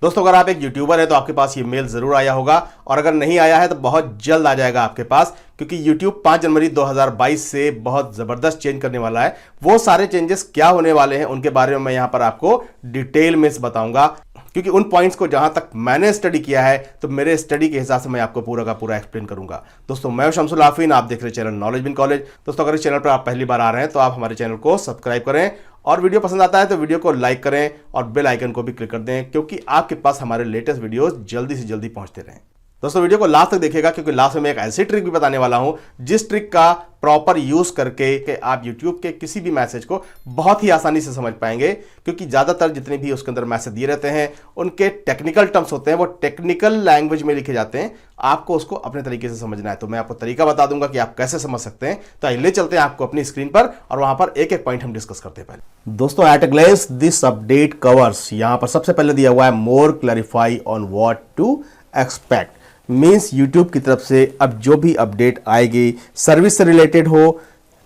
दोस्तों अगर आप एक यूट्यूबर है तो आपके पास ये मेल जरूर आया होगा, और अगर नहीं आया है तो बहुत जल्द आ जाएगा आपके पास, क्योंकि YouTube 5 जनवरी 2022 से बहुत जबरदस्त चेंज करने वाला है। वो सारे चेंजेस क्या होने वाले हैं उनके बारे में मैं यहां पर आपको डिटेल में बताऊंगा, क्योंकि उन पॉइंट्स को जहां तक मैंने स्टडी किया है तो मेरे स्टडी के हिसाब से मैं आपको पूरा का पूरा एक्सप्लेन करूंगा। दोस्तों मैं शमसुल आफरीन, आप देख रहे हैं चैनल नॉलेज बिन कॉलेज। दोस्तों अगर इस चैनल पर आप पहली बार आ रहे हैं तो आप हमारे चैनल को सब्सक्राइब करें, और वीडियो पसंद आता है तो वीडियो को लाइक करें और बेल आइकन को भी क्लिक कर दें, क्योंकि आपके पास हमारे लेटेस्ट वीडियोस जल्दी से जल्दी पहुंचते रहें। दोस्तों वीडियो को लास्ट तक देखिएगा, क्योंकि लास्ट में मैं एक ऐसी ट्रिक भी बताने वाला हूं जिस ट्रिक का प्रॉपर यूज करके आप YouTube के किसी भी मैसेज को बहुत ही आसानी से समझ पाएंगे, क्योंकि ज्यादातर जितने भी उसके अंदर मैसेज दिए रहते हैं उनके टेक्निकल टर्म्स होते हैं, वो टेक्निकल लैंग्वेज में लिखे जाते हैं। आपको उसको अपने तरीके से समझना है, तो मैं आपको तरीका बता दूंगा कि आप कैसे समझ सकते हैं। तो आइए ले चलते हैं आपको अपनी स्क्रीन पर, और वहां पर एक एक पॉइंट हम डिस्कस करते हैं। पहले दोस्तों at a glance this update covers, यहां पर सबसे पहले दिया हुआ है more clarify on what to expect. Means YouTube की तरफ से अब जो भी अपडेट आएगी सर्विस से रिलेटेड हो,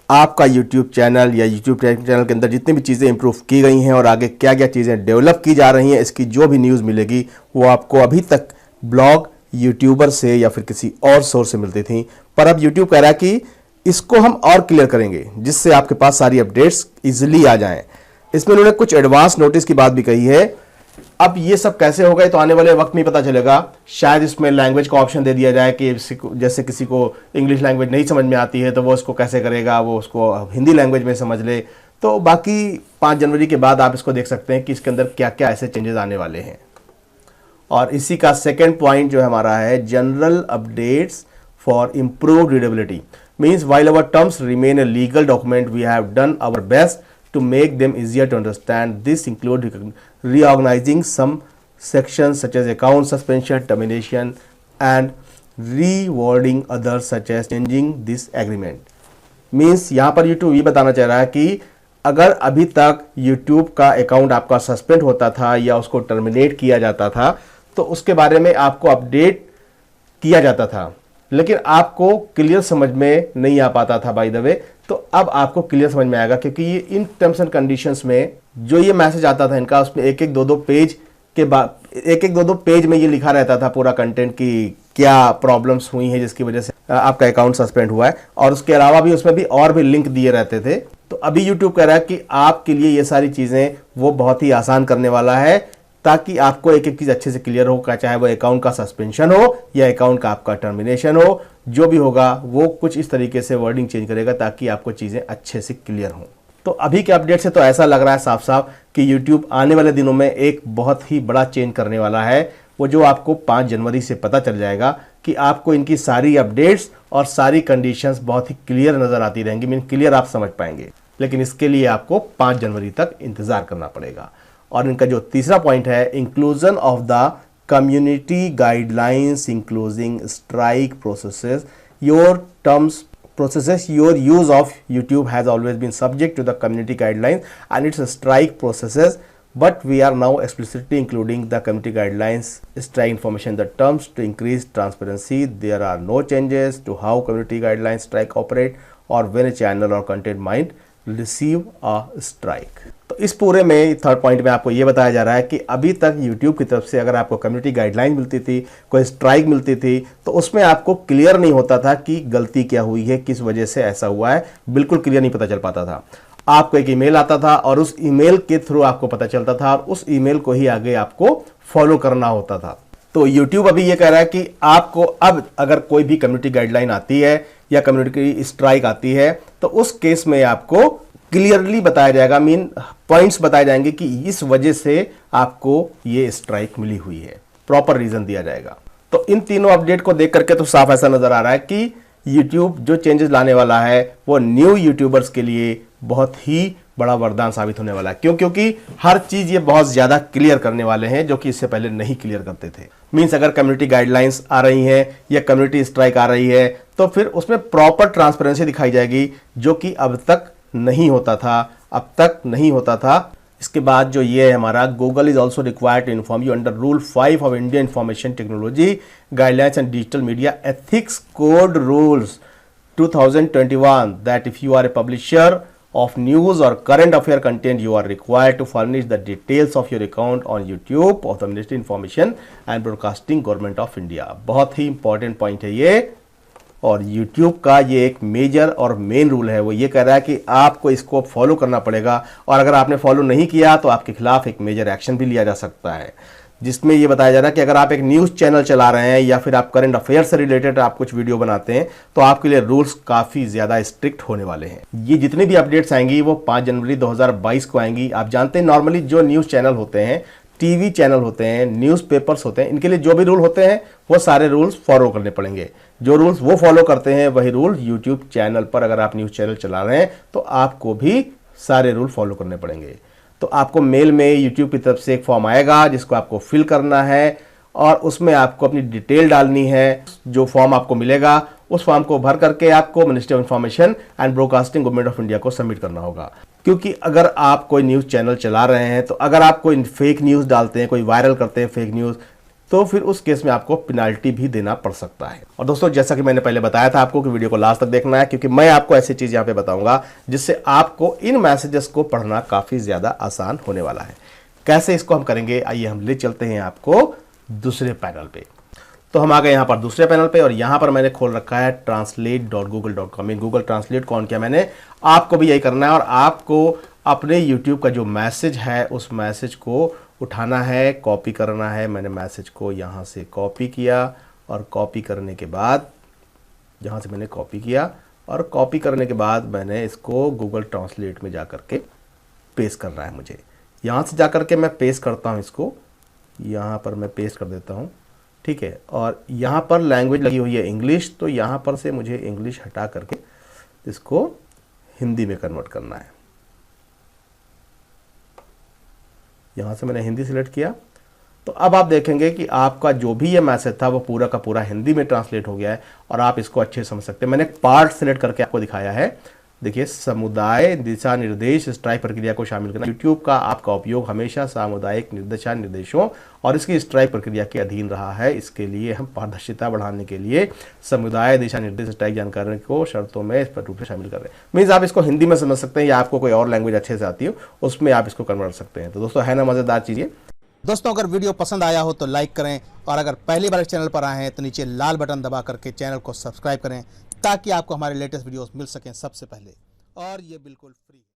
आपका YouTube चैनल या YouTube चैनल के अंदर जितनी भी चीज़ें इंप्रूव की गई हैं और आगे क्या क्या चीज़ें डेवलप की जा रही हैं, इसकी जो भी न्यूज़ मिलेगी वो आपको अभी तक ब्लॉग, यूट्यूबर से या फिर किसी और सोर्स से मिलती थी। पर अब YouTube कह रहा है कि इसको हम और क्लियर करेंगे, जिससे आपके पास सारी अपडेट्स ईजिली आ जाएं। इसमें उन्होंने कुछ एडवांस नोटिस की बात भी कही है। अब ये सब कैसे होगा तो आने वाले वक्त में पता चलेगा। शायद इसमें लैंग्वेज का ऑप्शन दे दिया जाए कि जैसे किसी को इंग्लिश लैंग्वेज नहीं समझ में आती है तो वो उसको कैसे करेगा, वो उसको हिंदी लैंग्वेज में समझ ले। तो बाकी 5 जनवरी के बाद आप इसको देख सकते हैं कि इसके अंदर क्या क्या ऐसे चेंजेस आने वाले हैं। और इसी का सेकेंड पॉइंट जो हमारा है, general updates for improved readability. Means while our terms remain a legal document we have done our best to make them easier to understand. This include reorganizing some sections such as account suspension, termination, and rewording others such as changing this agreement. Means यहाँ पर YouTube ये बताना चाह रहा है कि अगर अभी तक YouTube का अकाउंट आपका सस्पेंड होता था या उसको टर्मिनेट किया जाता था तो उसके बारे में आपको अपडेट किया जाता था, लेकिन आपको क्लियर समझ में नहीं आ पाता था बाय द वे। तो अब आपको क्लियर समझ में आएगा, क्योंकि ये इन टर्म्स एंड कंडीशंस में जो ये मैसेज आता था इनका, उसमें एक एक दो पेज के बाद एक दो पेज में ये लिखा रहता था पूरा कंटेंट की क्या प्रॉब्लम्स हुई हैं जिसकी वजह से आपका अकाउंट सस्पेंड हुआ है, और उसके अलावा भी उसमें भी और भी लिंक दिए रहते थे। तो अभी यूट्यूब कह रहा है कि आपके लिए ये सारी चीजें वो बहुत ही आसान करने वाला है, ताकि आपको एक एक चीज अच्छे से क्लियर हो, चाहे वो अकाउंट का सस्पेंशन हो या अकाउंट का आपका टर्मिनेशन हो, जो भी होगा वो कुछ इस तरीके से वर्डिंग चेंज करेगा ताकि आपको चीजें अच्छे से क्लियर हो। तो अभी के अपडेट से तो ऐसा लग रहा है साफ साफ कि YouTube आने वाले दिनों में एक बहुत ही बड़ा चेंज करने वाला है, वो जो आपको 5 जनवरी से पता चल जाएगा कि आपको इनकी सारी अपडेट्स और सारी कंडीशंस बहुत ही क्लियर नजर आती रहेंगी। मीन क्लियर आप समझ पाएंगे, लेकिन इसके लिए आपको 5 जनवरी तक इंतजार करना पड़ेगा। और इनका जो तीसरा पॉइंट है, inclusion of the community guidelines including strike processes, your terms processes, your use of YouTube has always been subject to the community guidelines and its strike processes, but we are now explicitly including the community guidelines strike information in the terms to increase transparency. There are no changes to how community guidelines strike operate or when a channel or content might receive a strike. तो इस पूरे में third point में आपको ये बताया जा रहा है कि अभी तक YouTube की तरफ से अगर आपको कम्युनिटी गाइडलाइन मिलती थी, कोई स्ट्राइक मिलती थी, तो उसमें आपको क्लियर नहीं होता था कि गलती क्या हुई है, किस वजह से ऐसा हुआ है, बिल्कुल क्लियर नहीं पता चल पाता था। आपको एक ईमेल आता था और उस ईमेल के थ्रू आपको पता चलता था, और उस ईमेल को ही आगे आपको फॉलो करना होता था। तो YouTube अभी ये कह रहा है कि आपको अब अगर कोई भी कम्युनिटी गाइडलाइन आती है या कम्युनिटी स्ट्राइक आती है तो उस केस में आपको क्लियरली बताया जाएगा, मीन पॉइंट्स बताए जाएंगे कि इस वजह से आपको ये स्ट्राइक मिली हुई है, प्रॉपर रीजन दिया जाएगा। तो इन तीनों अपडेट को देख करके तो साफ ऐसा नजर आ रहा है कि YouTube जो चेंजेस लाने वाला है वो न्यू यूट्यूबर्स के लिए बहुत ही बड़ा वरदान साबित होने वाला है। क्यों? क्योंकि हर चीज ये बहुत ज्यादा क्लियर करने वाले हैं, जो कि इससे पहले नहीं क्लियर करते थे। मीन्स अगर कम्युनिटी गाइडलाइंस आ रही है या कम्युनिटी स्ट्राइक आ रही है तो फिर उसमें प्रॉपर ट्रांसपेरेंसी दिखाई जाएगी, जो कि अब तक नहीं होता था। इसके बाद जो ये है हमारा, Google is also required to inform you under rule 5 of Indian information technology guidelines and digital media ethics code rules 2021 that if you are a publisher of news or current affair content, you are required to furnish the details of your account on YouTube of the Ministry of Information and Broadcasting, Government of India। बहुत ही important point है ये, और YouTube का ये एक major और main rule है। वो ये कह रहा है कि आपको इसको फॉलो करना पड़ेगा, और अगर आपने फॉलो नहीं किया तो आपके खिलाफ एक मेजर एक्शन भी लिया जा सकता है, जिसमें ये बताया जा रहा है कि अगर आप एक न्यूज़ चैनल चला रहे हैं या फिर आप करंट अफेयर से रिलेटेड आप कुछ वीडियो बनाते हैं तो आपके लिए रूल्स काफ़ी ज़्यादा स्ट्रिक्ट होने वाले हैं। ये जितनी भी अपडेट्स आएंगी वो 5 जनवरी 2022 को आएंगी। आप जानते हैं नॉर्मली जो न्यूज़ चैनल होते हैं, टीवी चैनल होते हैं, न्यूज़पेपर्स होते हैं, इनके लिए जो भी रूल होते हैं वो सारे रूल्स फॉलो करने पड़ेंगे। जो रूल्स वो फॉलो करते हैं वही रूल यूट्यूब चैनल पर, अगर आप न्यूज़ चैनल चला रहे हैं तो आपको भी सारे रूल फॉलो करने पड़ेंगे। तो आपको मेल में यूट्यूब की तरफ से एक फॉर्म आएगा जिसको आपको फिल करना है, और उसमें आपको अपनी डिटेल डालनी है। जो फॉर्म आपको मिलेगा उस फॉर्म को भर करके आपको ministry of information and broadcasting, government of India को सबमिट करना होगा। क्योंकि अगर आप कोई न्यूज़ चैनल चला रहे हैं तो अगर आप कोई फेक न्यूज़ डालते हैं, कोई वायरल करते हैं फेक न्यूज़, तो फिर उस केस में आपको पेनाल्टी भी देना पड़ सकता है। और दोस्तों, जैसा कि मैंने पहले बताया था आपको कि वीडियो को लास्ट तक देखना है, क्योंकि मैं आपको ऐसी चीज़ यहाँ पे बताऊंगा जिससे आपको इन मैसेजेस को पढ़ना काफ़ी ज़्यादा आसान होने वाला है। कैसे इसको हम करेंगे, आइए हम ले चलते हैं आपको दूसरे पैनल पे। तो हम आ गए यहाँ पर दूसरे पैनल पे, और यहाँ पर मैंने खोल रखा है translate.google.com। गूगल ट्रांसलेट कौन किया मैंने, आपको भी यही करना है। और आपको अपने YouTube का जो मैसेज है उस मैसेज को उठाना है, कॉपी करना है। मैंने मैसेज को यहाँ से कॉपी किया, और कॉपी करने के बाद यहाँ से मैंने कॉपी किया, और कॉपी करने के बाद मैंने इसको गूगल ट्रांसलेट में जा कर के पेस्ट करना है मुझे। यहाँ से जा कर के मैं पेस्ट करता हूँ इसको, यहाँ पर मैं पेस्ट कर देता हूँ, ठीक है। और यहाँ पर लैंग्वेज लगी हुई है इंग्लिश, तो यहाँ पर से मुझे इंग्लिश हटा करके इसको हिंदी में कन्वर्ट करना है। यहाँ से मैंने हिंदी सिलेक्ट किया, तो अब आप देखेंगे कि आपका जो भी ये मैसेज था वो पूरा का पूरा हिंदी में ट्रांसलेट हो गया है, और आप इसको अच्छे से समझ सकते हैं। मैंने एक पार्ट सिलेक्ट करके आपको दिखाया है। देखिए, समुदाय दिशा निर्देश स्ट्राइक प्रक्रिया को शामिल करना। यूट्यूब का आपका उपयोग हमेशा सामुदायिक दिशा निर्देशों और इसकी स्ट्राइक प्रक्रिया के अधीन रहा है। इसके लिए हम पारदर्शिता बढ़ाने के लिए समुदाय दिशा निर्देश स्ट्राइक जानकारी को शर्तों में इस रूप में शामिल कर रहे हैं। मीन्स आप इसको हिंदी में समझ सकते हैं, या आपको कोई और लैंग्वेज अच्छे से आती हो उसमें आप इसको कन्वर्ट सकते हैं। तो दोस्तों, है ना मजेदार चीज़ ये। दोस्तों, अगर वीडियो पसंद आया हो तो लाइक करें, और अगर पहली बार इस चैनल पर आए हैं तो नीचे लाल बटन दबा करके चैनल को सब्सक्राइब करें, ताकि आपको हमारे लेटेस्ट वीडियोस मिल सकें सबसे पहले, और ये बिल्कुल फ्री।